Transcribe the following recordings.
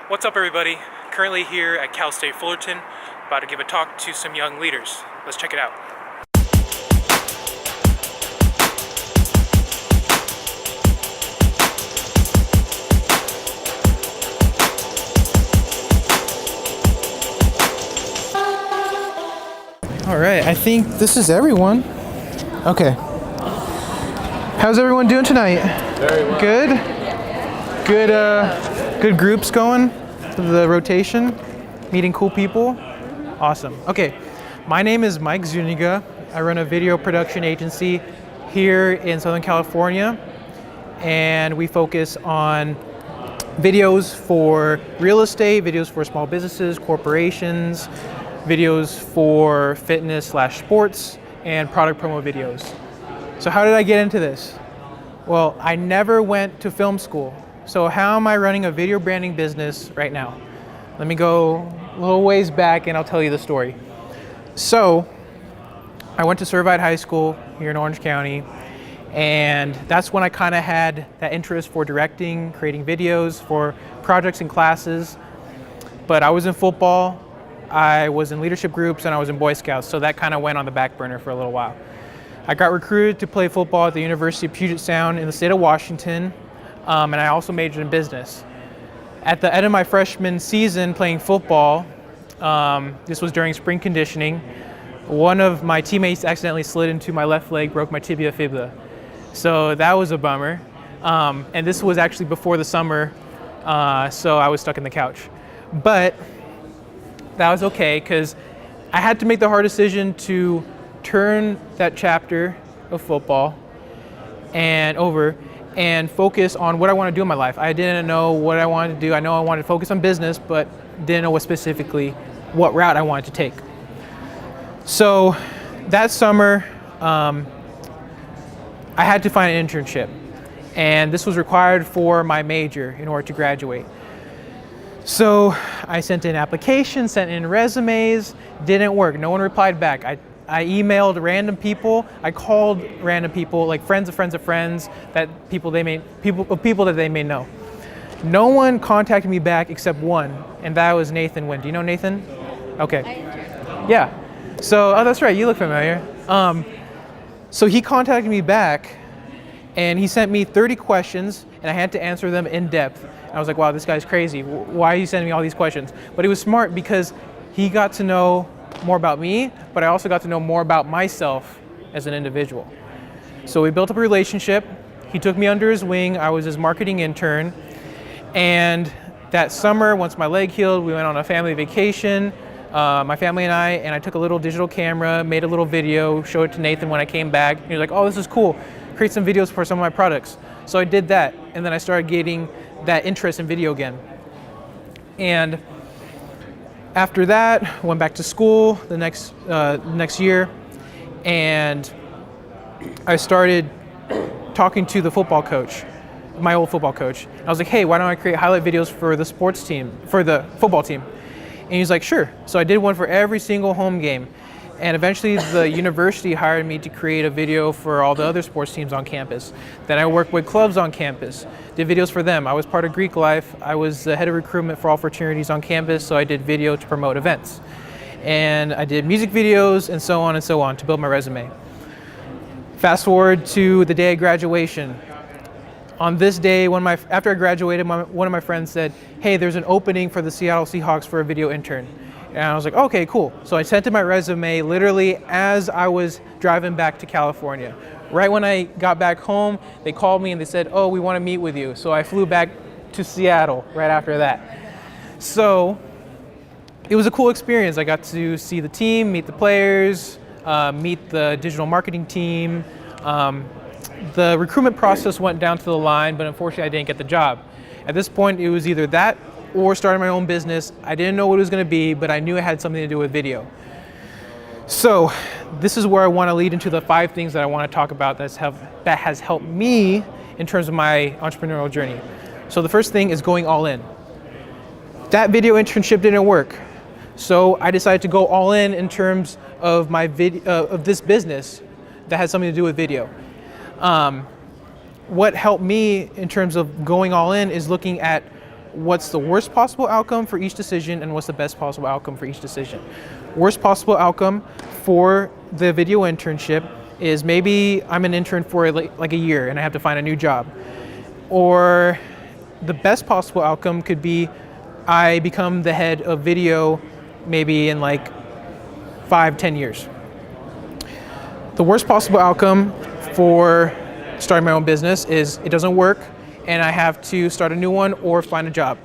What's up, everybody? Currently here at Cal State Fullerton, about to give a talk to some young leaders. Let's check it out. All right, I think this is everyone. Okay. How's everyone doing tonight? Very well. Good groups going? The rotation? Meeting cool people? Awesome. Okay, my name is Mike Zuniga. I run a video production agency here in Southern California, and we focus on videos for real estate, videos for small businesses, corporations, videos for fitness/sports, and product promo videos. So how did I get into this? Well, I never went to film school. So how am I running a video branding business right now? Let me go a little ways back and I'll tell you the story. So I went to Servite High School here in Orange County, and that's when I kind of had that interest for directing, creating videos for projects and classes. But I was in football, I was in leadership groups, and I was in Boy Scouts, so that kind of went on the back burner for a little while. I got recruited to play football at the University of Puget Sound in the state of Washington, and I also majored in business. At the end of my freshman season playing football, this was during spring conditioning, one of my teammates accidentally slid into my left leg, broke my tibia fibula. So that was a bummer. And this was actually before the summer, so I was stuck in the couch. But that was okay, because I had to make the hard decision to turn that chapter of football and focus on what I want to do in my life. I didn't know what I wanted to do. I know I wanted to focus on business, but didn't know what route I wanted to take. So that summer, I had to find an internship, and this was required for my major in order to graduate. So I sent in applications, sent in resumes, didn't work. No one replied back. I emailed random people. I called random people, like friends of friends of friends, people that they may know. No one contacted me back except one, and that was Nathan Wynn. Do you know Nathan? Okay. Yeah. So, oh, that's right. You look familiar. So he contacted me back, and he sent me 30 questions, and I had to answer them in depth. I was like, wow, this guy's crazy. Why are you sending me all these questions? But he was smart because he got to know more about me, but I also got to know more about myself as an individual. So we built up a relationship. He took me under his wing. I was his marketing intern. And that summer, once my leg healed, we went on a family vacation, my family and I took a little digital camera, made a little video, showed it to Nathan when I came back. And he was like, oh, this is cool. Create some videos for some of my products. So I did that, and then I started getting that interest in video again. And after that, went back to school the next year, and I started talking to the football coach, my old football coach. I was like, hey, why don't I create highlight videos for the sports team, for the football team? And he's like, sure. So I did one for every single home game. And eventually the university hired me to create a video for all the other sports teams on campus. Then I worked with clubs on campus, did videos for them. I was part of Greek Life. I was the head of recruitment for all fraternities on campus, so I did video to promote events. And I did music videos and so on to build my resume. Fast forward to the day of graduation. On this day, after I graduated, one of my friends said, hey, there's an opening for the Seattle Seahawks for a video intern. And I was like, okay, cool. So I sent in my resume literally as I was driving back to California. Right when I got back home, they called me and they said, oh, we want to meet with you. So I flew back to Seattle right after that. So it was a cool experience. I got to see the team, meet the players, meet the digital marketing team. The recruitment process went down to the line, but unfortunately I didn't get the job. At this point, it was either that or starting my own business. I didn't know what it was going to be, but I knew it had something to do with video. So this is where I want to lead into the 5 things that I want to talk about that has helped me in terms of my entrepreneurial journey. So the first thing is going all in. That video internship didn't work, so I decided to go all in terms of my of this business that has something to do with video. What helped me in terms of going all in is looking at what's the worst possible outcome for each decision and what's the best possible outcome for each decision. Worst possible outcome for the video internship is maybe I'm an intern for like a year and I have to find a new job. Or the best possible outcome could be I become the head of video maybe in like 5-10 years. The worst possible outcome for starting my own business is it doesn't work and I have to start a new one or find a job.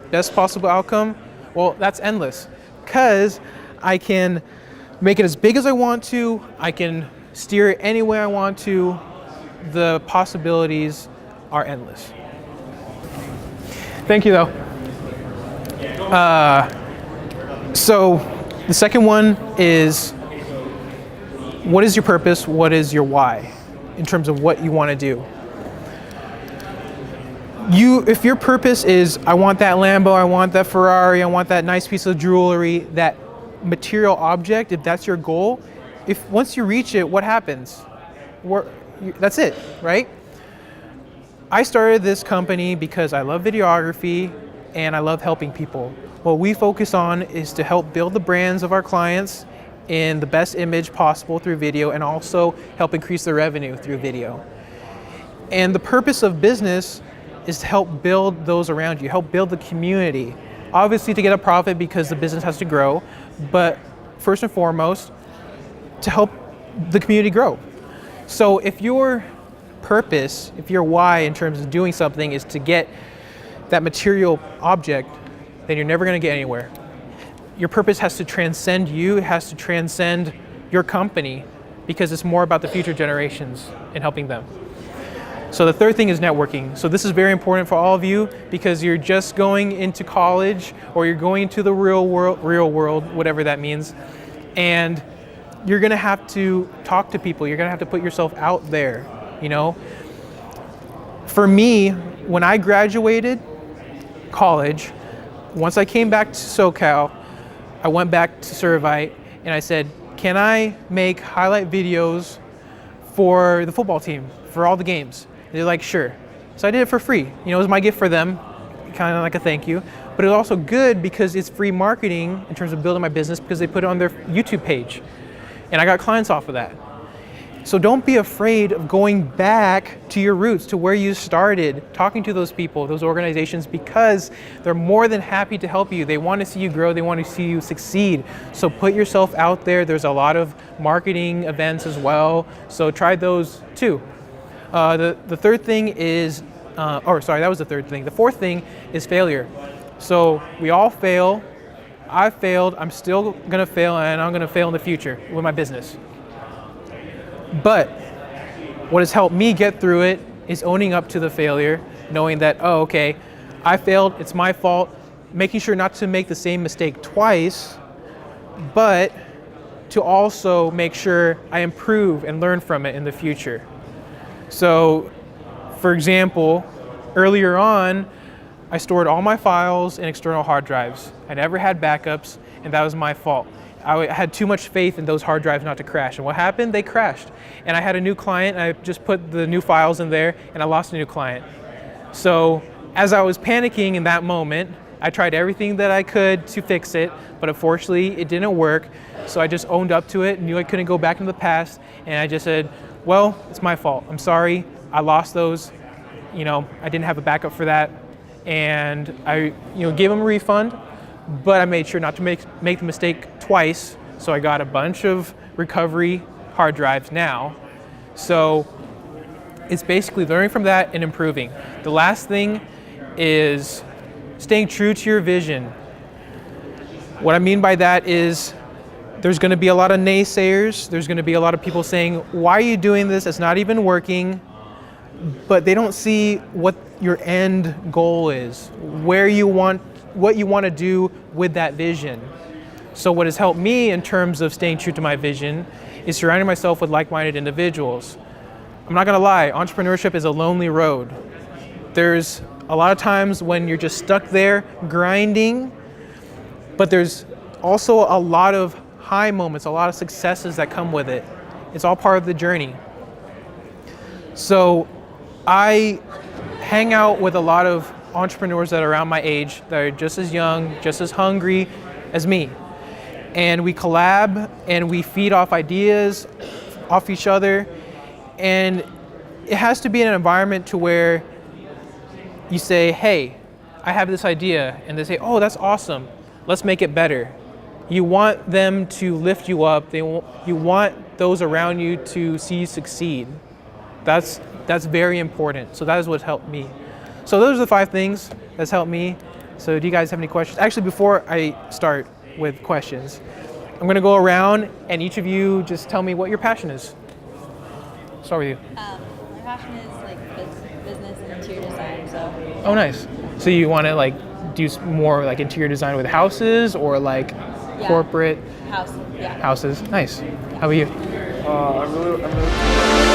Best possible outcome, well, that's endless because I can make it as big as I want to, I can steer it any way I want to. The possibilities are endless. Thank you though. So the second one is, what is your purpose? What is your why in terms of what you want to do? If your purpose is, I want that Lambo, I want that Ferrari, I want that nice piece of jewelry, that material object, if that's your goal, once you reach it, what happens? That's it, right? I started this company because I love videography and I love helping people. What we focus on is to help build the brands of our clients in the best image possible through video and also help increase the revenue through video. And the purpose of business is to help build those around you, help build the community. Obviously to get a profit because the business has to grow, but first and foremost, to help the community grow. So if your purpose, if your why in terms of doing something is to get that material object, then you're never gonna get anywhere. Your purpose has to transcend you, it has to transcend your company because it's more about the future generations and helping them. So the third thing is networking. So this is very important for all of you because you're just going into college or you're going into the real world, whatever that means. And you're gonna have to talk to people. You're gonna have to put yourself out there, you know? For me, when I graduated college, once I came back to SoCal, I went back to Servite and I said, can I make highlight videos for the football team, for all the games? They're like, sure. So I did it for free. You know, it was my gift for them, kind of like a thank you. But it was also good because it's free marketing in terms of building my business because they put it on their YouTube page. And I got clients off of that. So don't be afraid of going back to your roots, to where you started, talking to those people, those organizations, because they're more than happy to help you. They want to see you grow. They want to see you succeed. So put yourself out there. There's a lot of marketing events as well. So try those too. The third thing is, that was the third thing. The fourth thing is failure. So we all fail. I failed. I'm still gonna fail, and I'm gonna fail in the future with my business. But what has helped me get through it is owning up to the failure, knowing that, oh, okay, I failed, it's my fault, making sure not to make the same mistake twice, but to also make sure I improve and learn from it in the future. So, for example, earlier on, I stored all my files in external hard drives. I never had backups, and that was my fault. I had too much faith in those hard drives not to crash. And what happened? They crashed. And I had a new client, and I just put the new files in there, and I lost a new client. So as I was panicking in that moment, I tried everything that I could to fix it, but unfortunately it didn't work. So I just owned up to it, knew I couldn't go back into the past, and I just said, well, it's my fault. I'm sorry, I lost those. You know, I didn't have a backup for that. And I, gave them a refund, but I made sure not to make the mistake twice. So I got a bunch of recovery hard drives now. So it's basically learning from that and improving. The last thing is staying true to your vision. What I mean by that is there's going to be a lot of naysayers. There's going to be a lot of people saying, why are you doing this? It's not even working. But they don't see what your end goal is, what you want to do with that vision. So what has helped me in terms of staying true to my vision is surrounding myself with like-minded individuals. I'm not gonna lie, entrepreneurship is a lonely road. There's a lot of times when you're just stuck there grinding, but there's also a lot of high moments, a lot of successes that come with it. It's all part of the journey. So I hang out with a lot of entrepreneurs that are around my age that are just as young, just as hungry as me. And we collab and we feed off ideas off each other. And it has to be in an environment to where you say, hey, I have this idea. And they say, oh, that's awesome. Let's make it better. You want them to lift you up. You want those around you to see you succeed. That's very important. So that is what's helped me. So those are the 5 things that's helped me. So do you guys have any questions? Actually, before I start with questions, I'm gonna go around and each of you just tell me what your passion is. Start with you. My passion is like business and interior design. So. Oh, nice. So you want to like do more like interior design with houses or like corporate House. Yeah. houses? Nice. How about you? I'm really